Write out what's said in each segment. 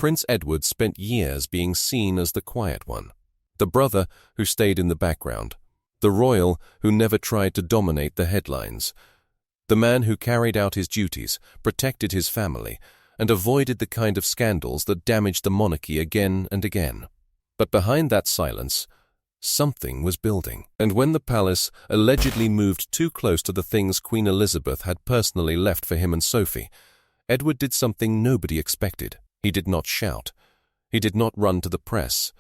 Prince Edward spent years being seen as the quiet one, the brother who stayed in the background, the royal who never tried to dominate the headlines, the man who carried out his duties, protected his family, and avoided the kind of scandals that damaged the monarchy again and again. But behind that silence, something was building. And when the palace allegedly moved too close to the things Queen Elizabeth had personally left for him and Sophie, Edward did something nobody expected. He did not shout. He did not run to the press.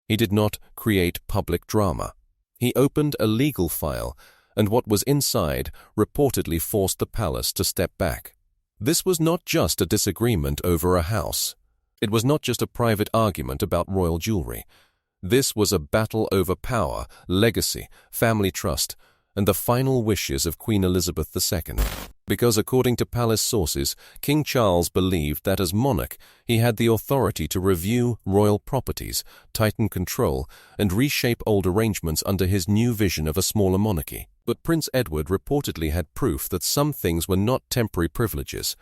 He did not create public drama. He opened a legal file, and what was inside reportedly forced the palace to step back. This was not just a disagreement over a house. It was not just a private argument about royal jewelry. This was a battle over power, legacy, family trust, and the final wishes of Queen Elizabeth II. Because according to palace sources, King Charles believed that as monarch he had the authority to review royal properties, tighten control, and reshape old arrangements under his new vision of a smaller monarchy. But Prince Edward reportedly had proof that some things were not temporary privileges,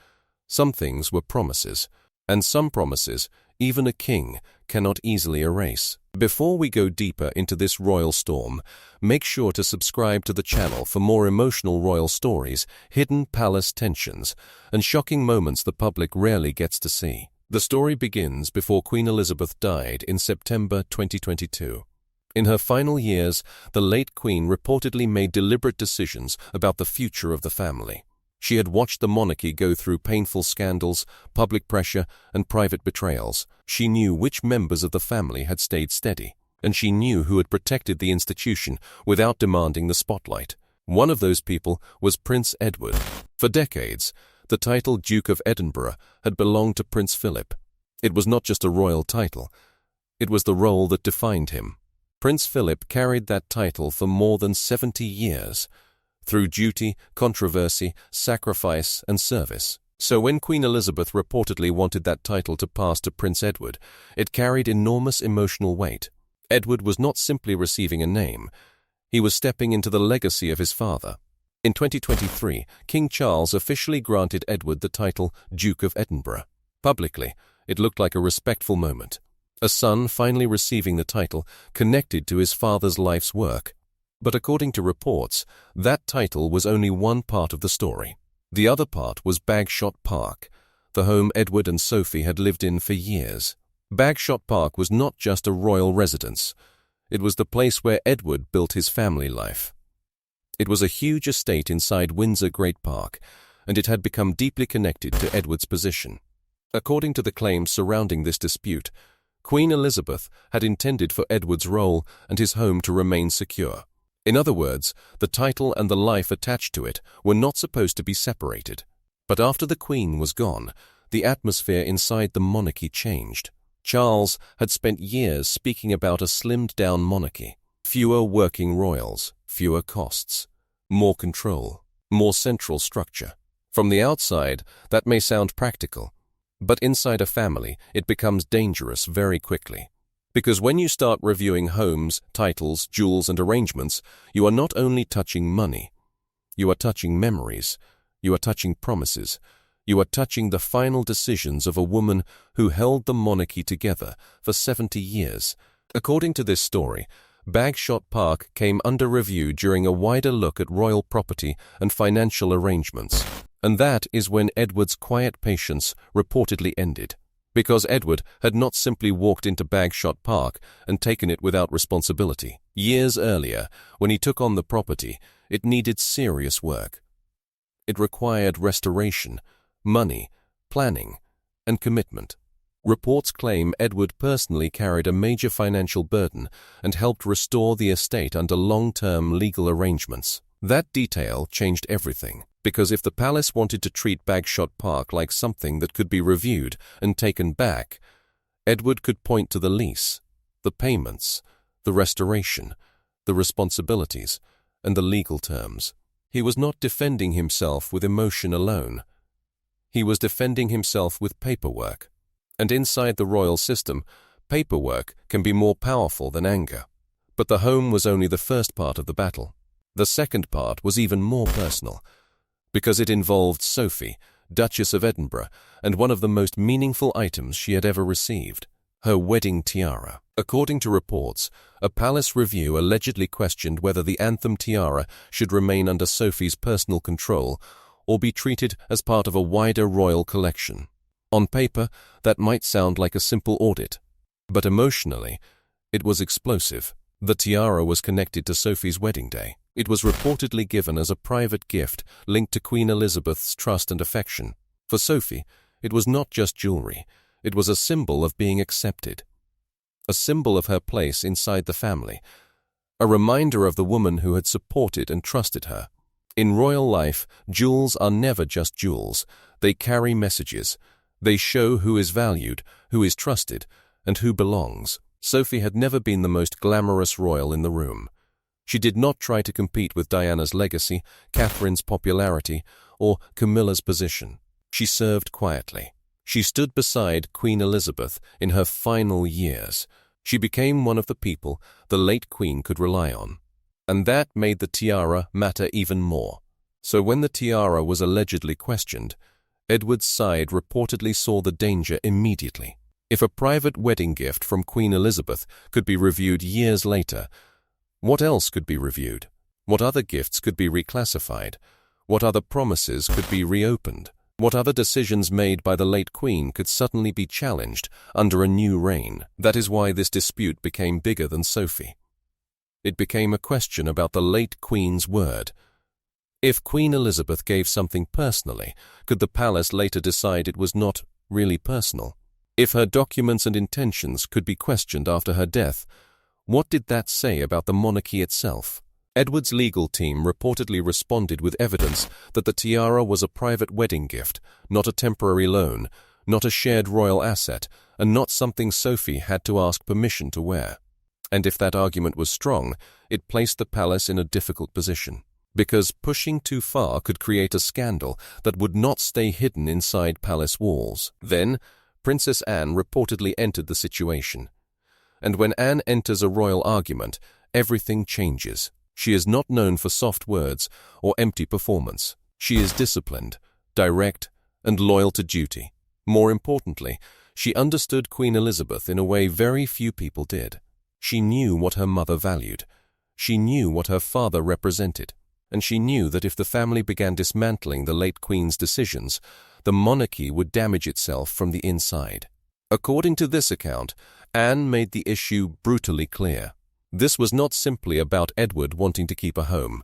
some things were promises, and some promises even a king cannot easily erase. Before we go deeper into this royal storm, make sure to subscribe to the channel for more emotional royal stories, hidden palace tensions, and shocking moments the public rarely gets to see. The story begins before Queen Elizabeth died in September 2022. In her final years, the late Queen reportedly made deliberate decisions about the future of the family. She had watched the monarchy go through painful scandals, public pressure, and private betrayals. She knew which members of the family had stayed steady, and she knew who had protected the institution without demanding the spotlight. One of those people was Prince Edward. For decades, the title Duke of Edinburgh had belonged to Prince Philip. It was not just a royal title. It was the role that defined him. Prince Philip carried that title for more than 70 years, through duty, controversy, sacrifice, and service. So when Queen Elizabeth reportedly wanted that title to pass to Prince Edward, it carried enormous emotional weight. Edward was not simply receiving a name. He was stepping into the legacy of his father. In 2023, King Charles officially granted Edward the title Duke of Edinburgh. Publicly, it looked like a respectful moment. A son finally receiving the title connected to his father's life's work. But according to reports, that title was only one part of the story. The other part was Bagshot Park, the home Edward and Sophie had lived in for years. Bagshot Park was not just a royal residence. It was the place where Edward built his family life. It was a huge estate inside Windsor Great Park, and it had become deeply connected to Edward's position. According to the claims surrounding this dispute, Queen Elizabeth had intended for Edward's role and his home to remain secure. In other words, the title and the life attached to it were not supposed to be separated. But after the Queen was gone, the atmosphere inside the monarchy changed. Charles had spent years speaking about a slimmed-down monarchy, fewer working royals, fewer costs, more control, more central structure. From the outside, that may sound practical, but inside a family, it becomes dangerous very quickly. Because when you start reviewing homes, titles, jewels, and arrangements, you are not only touching money. You are touching memories. You are touching promises. You are touching the final decisions of a woman who held the monarchy together for 70 years. According to this story, Bagshot Park came under review during a wider look at royal property and financial arrangements. And that is when Edward's quiet patience reportedly ended. Because Edward had not simply walked into Bagshot Park and taken it without responsibility. Years earlier, when he took on the property, it needed serious work. It required restoration, money, planning, and commitment. Reports claim Edward personally carried a major financial burden and helped restore the estate under long-term legal arrangements. That detail changed everything, because if the palace wanted to treat Bagshot Park like something that could be reviewed and taken back, Edward could point to the lease, the payments, the restoration, the responsibilities, and the legal terms. He was not defending himself with emotion alone. He was defending himself with paperwork. And inside the royal system, paperwork can be more powerful than anger. But the home was only the first part of the battle. The second part was even more personal, because it involved Sophie, Duchess of Edinburgh, and one of the most meaningful items she had ever received, her wedding tiara. According to reports, a palace review allegedly questioned whether the anthem tiara should remain under Sophie's personal control or be treated as part of a wider royal collection. On paper, that might sound like a simple audit, but emotionally, it was explosive. The tiara was connected to Sophie's wedding day. It was reportedly given as a private gift linked to Queen Elizabeth's trust and affection. For Sophie, it was not just jewelry. It was a symbol of being accepted, a symbol of her place inside the family, a reminder of the woman who had supported and trusted her. In royal life, jewels are never just jewels. They carry messages. They show who is valued, who is trusted, and who belongs. Sophie had never been the most glamorous royal in the room. She did not try to compete with Diana's legacy, Catherine's popularity, or Camilla's position. She served quietly. She stood beside Queen Elizabeth in her final years. She became one of the people the late Queen could rely on. And that made the tiara matter even more. So when the tiara was allegedly questioned, Edward's side reportedly saw the danger immediately. If a private wedding gift from Queen Elizabeth could be reviewed years later, what else could be reviewed? What other gifts could be reclassified? What other promises could be reopened? What other decisions made by the late Queen could suddenly be challenged under a new reign? That is why this dispute became bigger than Sophie. It became a question about the late Queen's word. If Queen Elizabeth gave something personally, could the palace later decide it was not really personal? If her documents and intentions could be questioned after her death, what did that say about the monarchy itself? Edward's legal team reportedly responded with evidence that the tiara was a private wedding gift, not a temporary loan, not a shared royal asset, and not something Sophie had to ask permission to wear. And if that argument was strong, it placed the palace in a difficult position, because pushing too far could create a scandal that would not stay hidden inside palace walls. Then, Princess Anne reportedly entered the situation. And when Anne enters a royal argument, everything changes. She is not known for soft words or empty performance. She is disciplined, direct, and loyal to duty. More importantly, she understood Queen Elizabeth in a way very few people did. She knew what her mother valued. She knew what her father represented. And she knew that if the family began dismantling the late Queen's decisions, the monarchy would damage itself from the inside. According to this account, Anne made the issue brutally clear. This was not simply about Edward wanting to keep a home.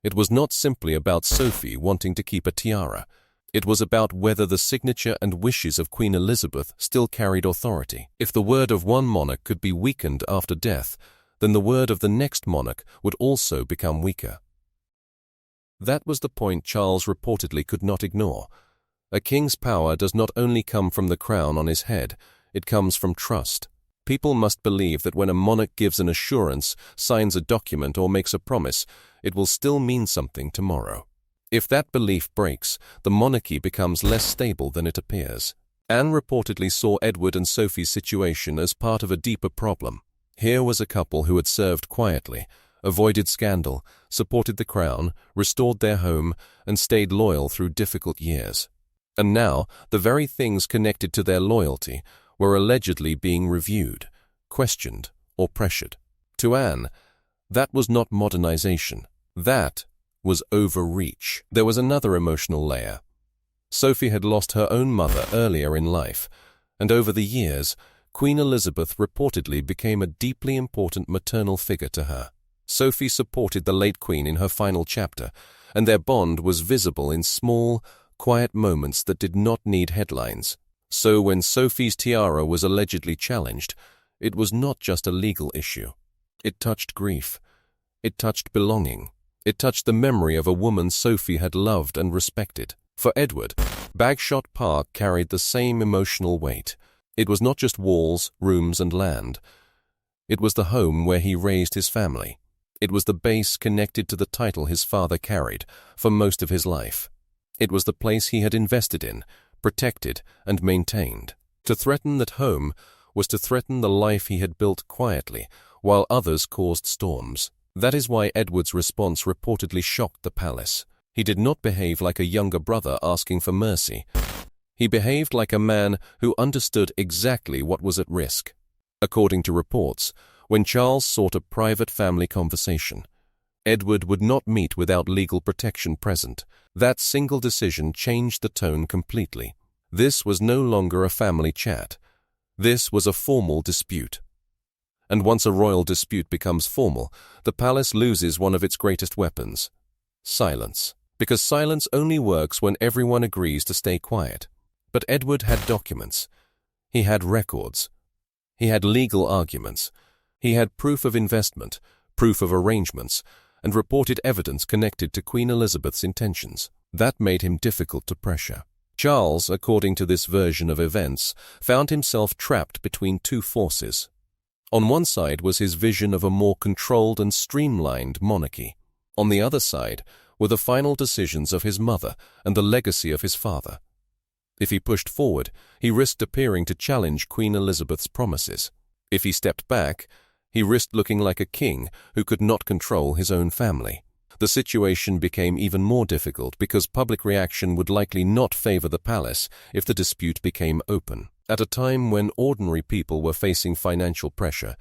It was not simply about Sophie wanting to keep a tiara. It was about whether the signature and wishes of Queen Elizabeth still carried authority. If the word of one monarch could be weakened after death, then the word of the next monarch would also become weaker. That was the point Charles reportedly could not ignore. A king's power does not only come from the crown on his head, it comes from trust. People must believe that when a monarch gives an assurance, signs a document, or makes a promise, it will still mean something tomorrow. If that belief breaks, the monarchy becomes less stable than it appears. Anne reportedly saw Edward and Sophie's situation as part of a deeper problem. Here was a couple who had served quietly, avoided scandal, supported the crown, restored their home, and stayed loyal through difficult years. And now, the very things connected to their loyalty were allegedly being reviewed, questioned, or pressured. To Anne, that was not modernization. That was overreach. There was another emotional layer. Sophie had lost her own mother earlier in life, and over the years, Queen Elizabeth reportedly became a deeply important maternal figure to her. Sophie supported the late Queen in her final chapter, and their bond was visible in small, quiet moments that did not need headlines. So when Sophie's tiara was allegedly challenged, it was not just a legal issue. It touched grief. It touched belonging. It touched the memory of a woman Sophie had loved and respected. For Edward, Bagshot Park carried the same emotional weight. It was not just walls, rooms, and land. It was the home where he raised his family. It was the base connected to the title his father carried for most of his life. It was the place he had invested in, protected, and maintained. To threaten that home was to threaten the life he had built quietly, while others caused storms. That is why Edward's response reportedly shocked the palace. He did not behave like a younger brother asking for mercy. He behaved like a man who understood exactly what was at risk. According to reports, when Charles sought a private family conversation, Edward would not meet without legal protection present. That single decision changed the tone completely. This was no longer a family chat. This was a formal dispute. And once a royal dispute becomes formal, the palace loses one of its greatest weapons: silence. Because silence only works when everyone agrees to stay quiet. But Edward had documents. He had records. He had legal arguments. He had proof of investment, proof of arrangements, and reported evidence connected to Queen Elizabeth's intentions. That made him difficult to pressure. Charles, according to this version of events, found himself trapped between two forces. On one side was his vision of a more controlled and streamlined monarchy. On the other side were the final decisions of his mother and the legacy of his father. If he pushed forward, he risked appearing to challenge Queen Elizabeth's promises. If he stepped back, he risked looking like a king who could not control his own family. The situation became even more difficult because public reaction would likely not favor the palace if the dispute became open. At a time when ordinary people were facing financial pressure,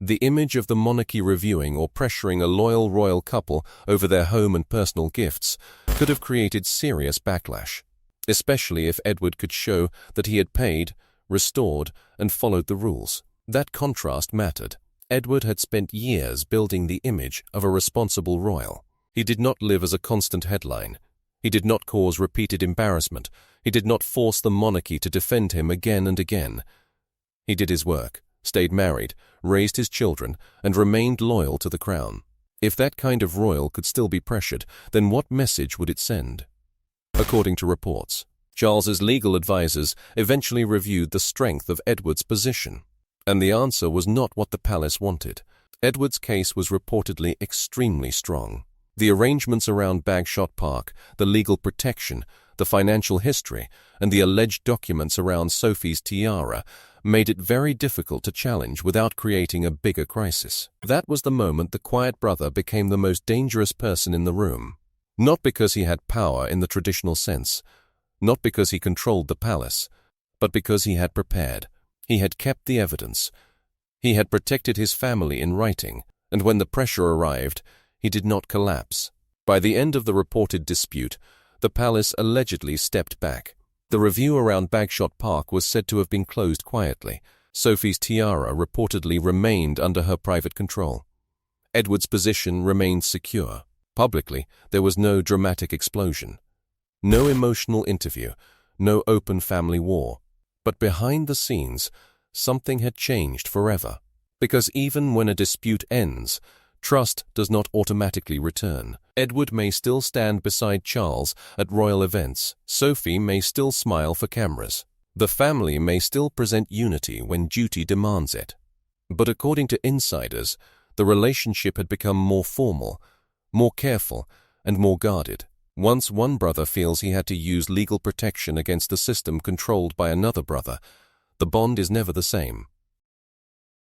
the image of the monarchy reviewing or pressuring a loyal royal couple over their home and personal gifts could have created serious backlash, especially if Edward could show that he had paid, restored, and followed the rules. That contrast mattered. Edward had spent years building the image of a responsible royal. He did not live as a constant headline. He did not cause repeated embarrassment. He did not force the monarchy to defend him again and again. He did his work, stayed married, raised his children, and remained loyal to the crown. If that kind of royal could still be pressured, then what message would it send? According to reports, Charles's legal advisors eventually reviewed the strength of Edward's position. And the answer was not what the palace wanted. Edward's case was reportedly extremely strong. The arrangements around Bagshot Park, the legal protection, the financial history, and the alleged documents around Sophie's tiara made it very difficult to challenge without creating a bigger crisis. That was the moment the quiet brother became the most dangerous person in the room. Not because he had power in the traditional sense, not because he controlled the palace, but because he had prepared. He had kept the evidence. He had protected his family in writing, and when the pressure arrived, he did not collapse. By the end of the reported dispute, the palace allegedly stepped back. The review around Bagshot Park was said to have been closed quietly. Sophie's tiara reportedly remained under her private control. Edward's position remained secure. Publicly, there was no dramatic explosion, no emotional interview, no open family war. But behind the scenes, something had changed forever. Because even when a dispute ends, trust does not automatically return. Edward may still stand beside Charles at royal events. Sophie may still smile for cameras. The family may still present unity when duty demands it. But according to insiders, the relationship had become more formal, more careful, and more guarded. Once one brother feels he had to use legal protection against the system controlled by another brother, the bond is never the same.